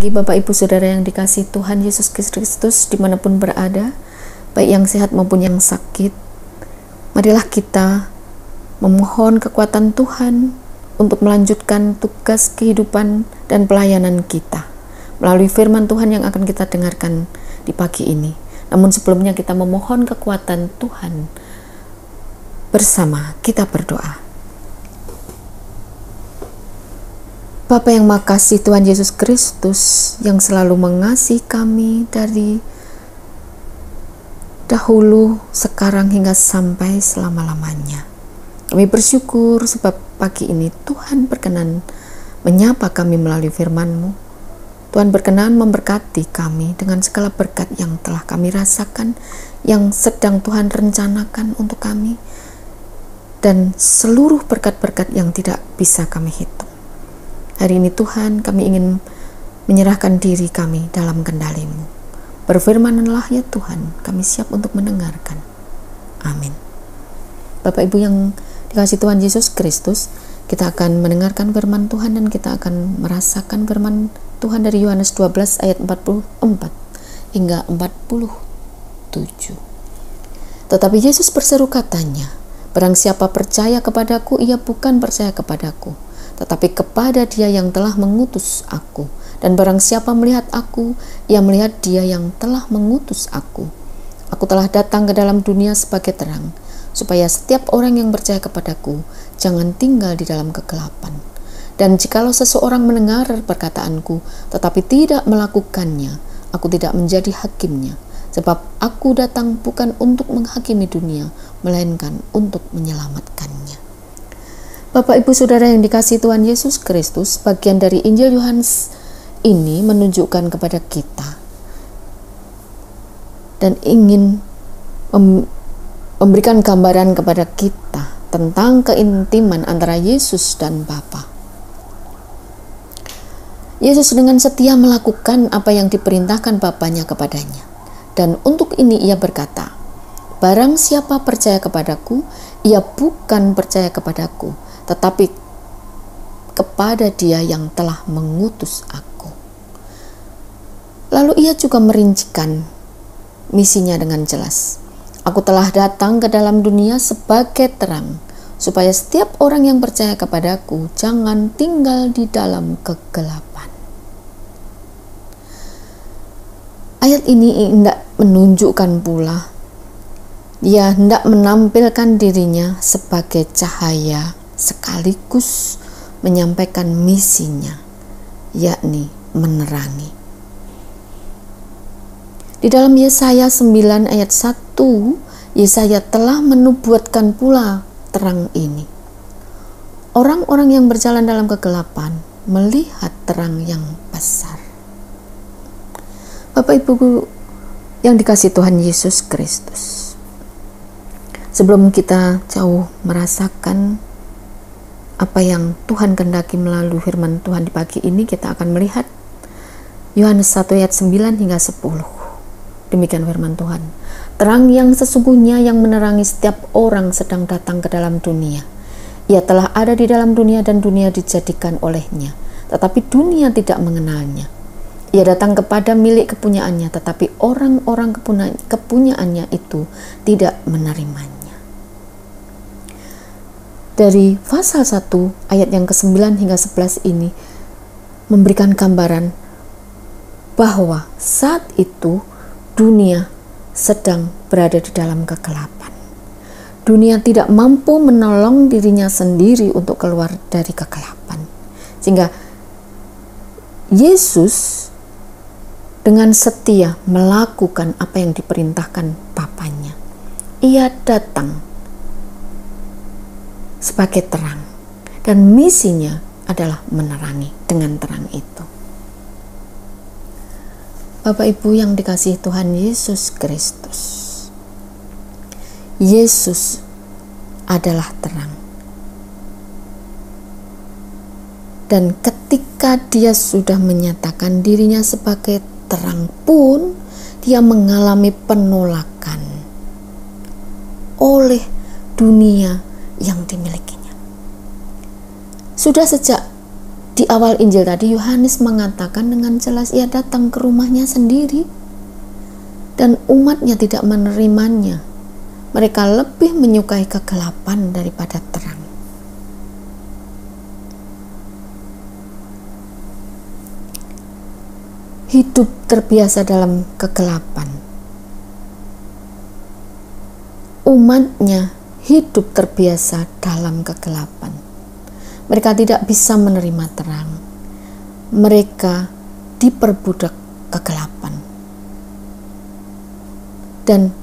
pagi Bapak Ibu Saudara yang dikasihi Tuhan Yesus Kristus dimanapun berada, baik yang sehat maupun yang sakit. Marilah kita memohon kekuatan Tuhan untuk melanjutkan tugas kehidupan dan pelayanan kita melalui firman Tuhan yang akan kita dengarkan di pagi ini. Namun sebelumnya kita memohon kekuatan Tuhan. Bersama kita berdoa. Bapa yang makasih, Tuhan Yesus Kristus yang selalu mengasihi kami dari dahulu, sekarang hingga sampai selama-lamanya. Kami bersyukur sebab pagi ini Tuhan berkenan menyapa kami melalui firman-Mu. Tuhan berkenan memberkati kami dengan segala berkat yang telah kami rasakan, yang sedang Tuhan rencanakan untuk kami, dan seluruh berkat-berkat yang tidak bisa kami hitung. Hari ini Tuhan, kami ingin menyerahkan diri kami dalam kendali-Mu. Berfirmanlah ya Tuhan, kami siap untuk mendengarkan. Amin. Bapak Ibu yang dikasihi Tuhan Yesus Kristus, kita akan mendengarkan firman Tuhan dan kita akan merasakan firman Tuhan dari Yohanes 12 ayat 44 hingga 47. Tetapi Yesus berseru katanya, "Barang siapa percaya kepadaku, ia bukan percaya kepadaku, tetapi kepada Dia yang telah mengutus aku. Dan barang siapa melihat aku, ia melihat Dia yang telah mengutus aku. Aku telah datang ke dalam dunia sebagai terang, supaya setiap orang yang percaya kepadaku jangan tinggal di dalam kegelapan. Dan jikalau seseorang mendengar perkataanku, tetapi tidak melakukannya, aku tidak menjadi hakimnya. Sebab aku datang bukan untuk menghakimi dunia, melainkan untuk menyelamatkannya." Bapak Ibu Saudara yang dikasihi Tuhan Yesus Kristus, bagian dari Injil Yohanes ini menunjukkan kepada kita dan ingin memberikan gambaran kepada kita tentang keintiman antara Yesus dan Bapa. Yesus dengan setia melakukan apa yang diperintahkan Bapanya kepadanya. Dan untuk ini ia berkata, "Barang siapa percaya kepadaku, ia bukan percaya kepadaku, tetapi kepada Dia yang telah mengutus aku." Lalu ia juga merincikan misinya dengan jelas. "Aku telah datang ke dalam dunia sebagai terang, supaya setiap orang yang percaya kepadaku jangan tinggal di dalam kegelapan." Ayat ini hendak menunjukkan pula Dia hendak menampilkan dirinya sebagai cahaya sekaligus menyampaikan misinya, yakni menerangi. Di dalam Yesaya 9 ayat 1, Yesaya telah menubuatkan pula terang ini. Orang-orang yang berjalan dalam kegelapan melihat terang yang besar. Bapak Ibu yang dikasihi Tuhan Yesus Kristus, sebelum kita jauh merasakan apa yang Tuhan kehendaki melalui firman Tuhan di pagi ini, kita akan melihat Yohanes 1 ayat 9 hingga 10. Demikian firman Tuhan. "Terang yang sesungguhnya yang menerangi setiap orang sedang datang ke dalam dunia. Ia telah ada di dalam dunia dan dunia dijadikan olehnya, tetapi dunia tidak mengenalnya. Ia datang kepada milik kepunyaannya, tetapi orang-orang kepunyaannya itu tidak menerimanya." Dari pasal 1 ayat yang ke-9 hingga 11 ini memberikan gambaran bahwa saat itu dunia sedang berada di dalam kegelapan. Dunia tidak mampu menolong dirinya sendiri untuk keluar dari kegelapan. Sehingga Yesus dengan setia melakukan apa yang diperintahkan Bapanya. Ia datang sebagai terang dan misinya adalah menerangi dengan terang itu. Bapak Ibu yang dikasihi Tuhan Yesus Kristus, Yesus adalah terang. Dan ketika Dia sudah menyatakan dirinya sebagai terang pun, Dia mengalami penolakan oleh dunia yang dimilikinya. Sudah sejak Di awal Injil tadi Yohanes mengatakan dengan jelas ia datang ke rumahnya sendiri dan umatnya tidak menerimanya. Mereka lebih menyukai kegelapan daripada terang. Hidup terbiasa dalam kegelapan. Umatnya hidup terbiasa dalam kegelapan. Mereka tidak bisa menerima terang. Mereka diperbudak kegelapan. Dan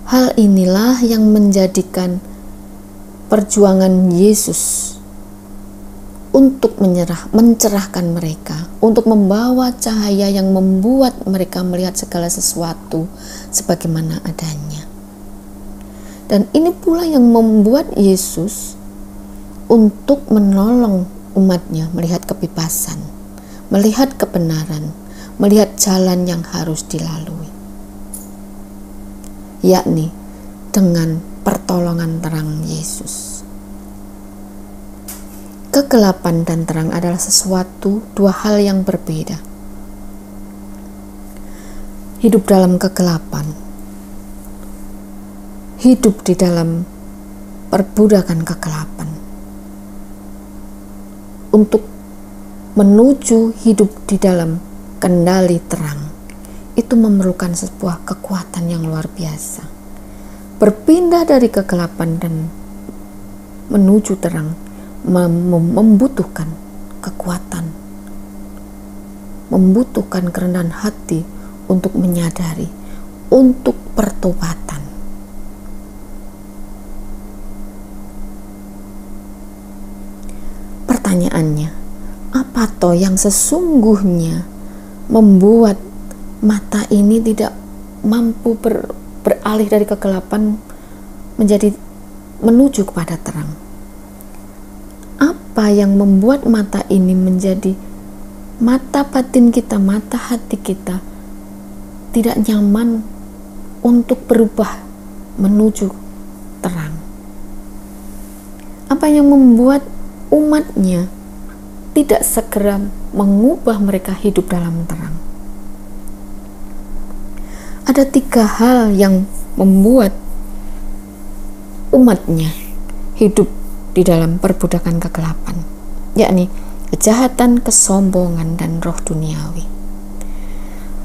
hal inilah yang menjadikan perjuangan Yesus untuk mencerahkan mereka, untuk membawa cahaya yang membuat mereka melihat segala sesuatu sebagaimana adanya. Dan ini pula yang membuat Yesus untuk menolong umatnya melihat kebebasan, melihat kebenaran, melihat jalan yang harus dilalui, yakni dengan pertolongan terang Yesus. Kegelapan dan terang adalah dua hal yang berbeda. Hidup dalam kegelapan, hidup di dalam perbudakan kegelapan. Untuk menuju hidup di dalam kendali terang, itu memerlukan sebuah kekuatan yang luar biasa. Berpindah dari kegelapan dan menuju terang membutuhkan kekuatan, membutuhkan kerendahan hati untuk menyadari, untuk pertobatan. Pertanyaannya, apa toh yang sesungguhnya membuat mata ini tidak mampu beralih dari kegelapan menuju kepada terang? Apa yang membuat mata ini menjadi mata batin kita, mata hati kita tidak nyaman untuk berubah menuju terang? Apa yang membuat umatnya tidak segera mengubah mereka hidup dalam terang? Ada 3 hal yang membuat umatnya hidup di dalam perbudakan kegelapan, yakni kejahatan, kesombongan, dan roh duniawi.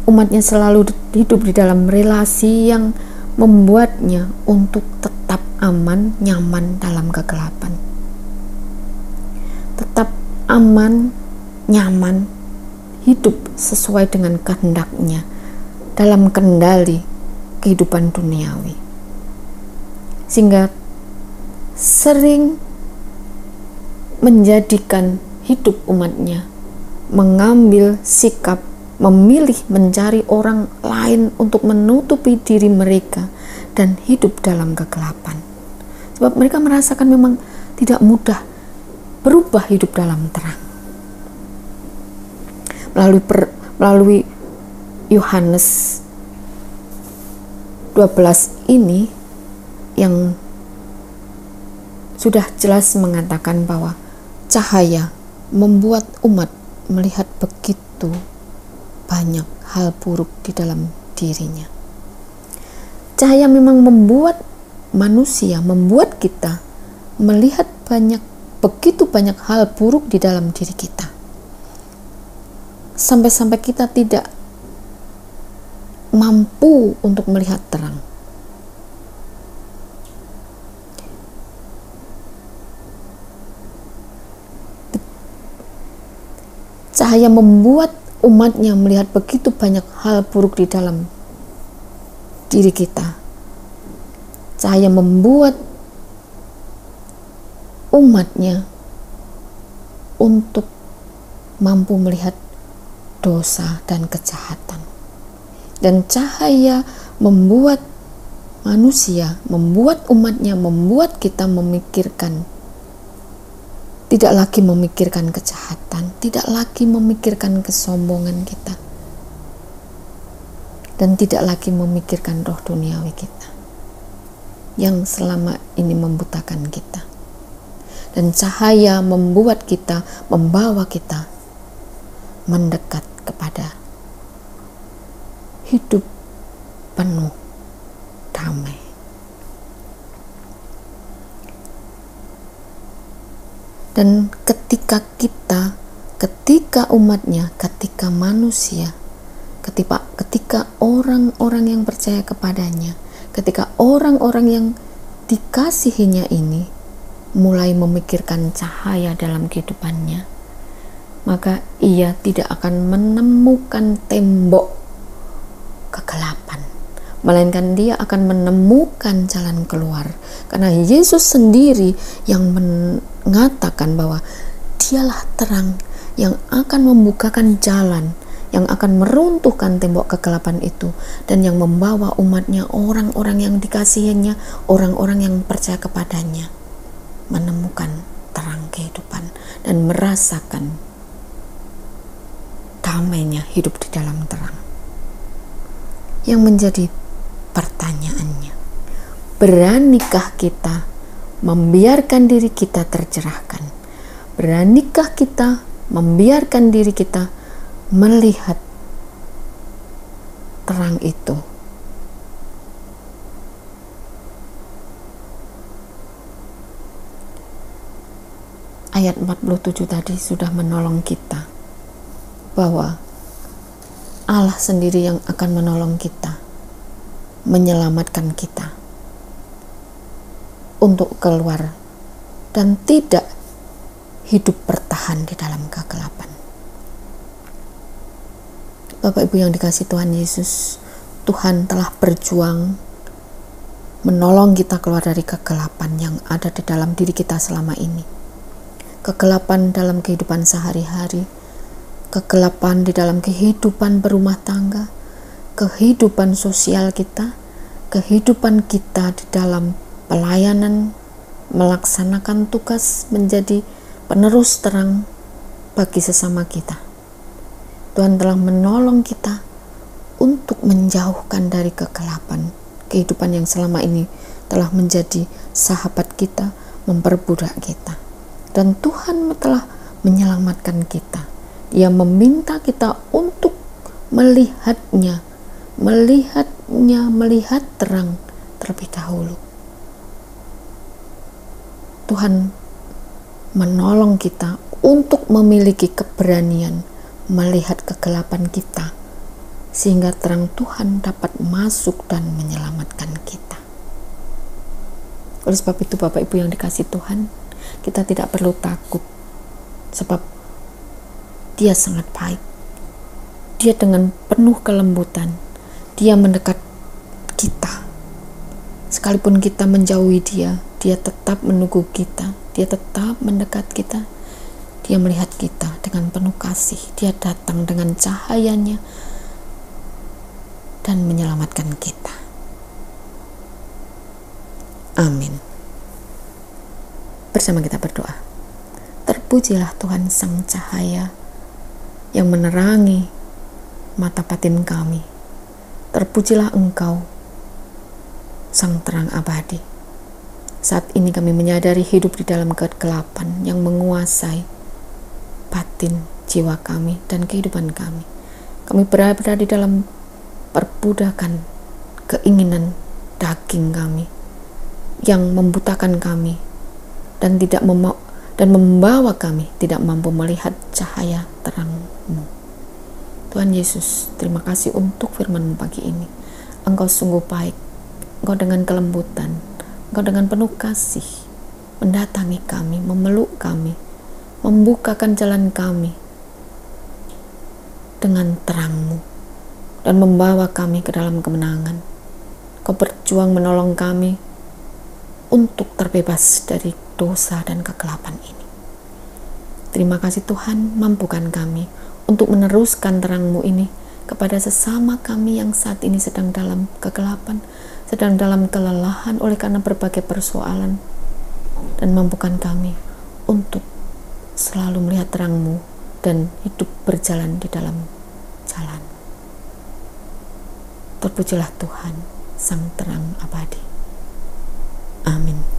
Umatnya selalu hidup di dalam relasi yang membuatnya untuk tetap aman, nyaman dalam kegelapan. Tetap aman, nyaman, hidup sesuai dengan kehendaknya dalam kendali kehidupan duniawi, sehingga sering menjadikan hidup umatnya mengambil sikap, memilih mencari orang lain untuk menutupi diri mereka dan hidup dalam kegelapan. Sebab mereka merasakan memang tidak mudah berubah hidup dalam terang. Melalui Yohanes 12 ini yang sudah jelas mengatakan bahwa cahaya membuat umat melihat begitu banyak hal buruk di dalam dirinya. Cahaya memang membuat manusia, membuat kita melihat begitu banyak hal buruk di dalam diri kita. Sampai-sampai kita tidak mampu untuk melihat terang. Cahaya membuat umatnya melihat begitu banyak hal buruk di dalam diri kita. Cahaya membuat umatnya untuk mampu melihat dosa dan kejahatan. Dan cahaya membuat manusia, membuat umatnya, membuat kita memikirkan, tidak lagi memikirkan kejahatan, tidak lagi memikirkan kesombongan kita, dan tidak lagi memikirkan roh duniawi kita yang selama ini membutakan kita. Dan cahaya membuat kita, membawa kita mendekat kepada hidup penuh damai. Dan ketika umatnya, ketika manusia, ketika orang-orang yang percaya kepadanya, ketika orang-orang yang dikasihinya ini mulai memikirkan cahaya dalam kehidupannya, maka ia tidak akan menemukan tembok kegelapan, melainkan dia akan menemukan jalan keluar. Karena Yesus sendiri yang mengatakan bahwa dialah terang yang akan membukakan jalan, yang akan meruntuhkan tembok kegelapan itu, dan yang membawa umatnya, orang-orang yang dikasihinya, orang-orang yang percaya kepadanya, menemukan terang kehidupan dan merasakan damainya hidup di dalam terang. Yang menjadi pertanyaannya, beranikah kita membiarkan diri kita tercerahkan? Beranikah kita membiarkan diri kita melihat terang itu? Ayat 47 tadi sudah menolong kita bahwa Allah sendiri yang akan menolong kita, menyelamatkan kita untuk keluar dan tidak hidup bertahan di dalam kegelapan. Bapak Ibu yang dikasihi Tuhan Yesus, Tuhan telah berjuang menolong kita keluar dari kegelapan yang ada di dalam diri kita selama ini. Kegelapan dalam kehidupan sehari-hari, kegelapan di dalam kehidupan berumah tangga, kehidupan sosial kita, kehidupan kita di dalam pelayanan, melaksanakan tugas menjadi penerus terang bagi sesama kita. Tuhan telah menolong kita untuk menjauhkan dari kegelapan kehidupan yang selama ini telah menjadi sahabat kita, memperbudak kita. Dan Tuhan telah menyelamatkan kita. Dia meminta kita untuk melihat terang terlebih dahulu. Tuhan menolong kita untuk memiliki keberanian melihat kegelapan kita, sehingga terang Tuhan dapat masuk dan menyelamatkan kita. Oleh sebab itu Bapak Ibu yang dikasihi Tuhan, kita tidak perlu takut, sebab Dia sangat baik. Dia dengan penuh kelembutan, Dia mendekat kita. Sekalipun kita menjauhi Dia, Dia tetap menunggu kita, Dia tetap mendekat kita. Dia melihat kita dengan penuh kasih. Dia datang dengan cahayanya dan menyelamatkan kita. Amin. Bersama kita berdoa. Terpujilah Tuhan Sang Cahaya yang menerangi mata batin kami. Terpujilah Engkau, Sang Terang Abadi. Saat ini kami menyadari hidup di dalam kegelapan yang menguasai batin, jiwa kami, dan kehidupan kami. Kami berada di dalam perbudakan keinginan daging kami yang membutakan kami dan membawa kami tidak mampu melihat cahaya terang-Mu. Tuhan Yesus, terima kasih untuk firman-Mu pagi ini. Engkau sungguh baik. Engkau dengan kelembutan, Engkau dengan penuh kasih mendatangi kami, memeluk kami, membukakan jalan kami dengan terang-Mu dan membawa kami ke dalam kemenangan. Kau berjuang menolong kami untuk terbebas dari dosa dan kegelapan ini. Terima kasih Tuhan, mampukan kami untuk meneruskan terang-Mu ini kepada sesama kami yang saat ini sedang dalam kegelapan, sedang dalam kelelahan oleh karena berbagai persoalan, dan mampukan kami untuk selalu melihat terang-Mu dan hidup berjalan di dalam jalan. Terpujilah Tuhan, Sang Terang Abadi. Amin.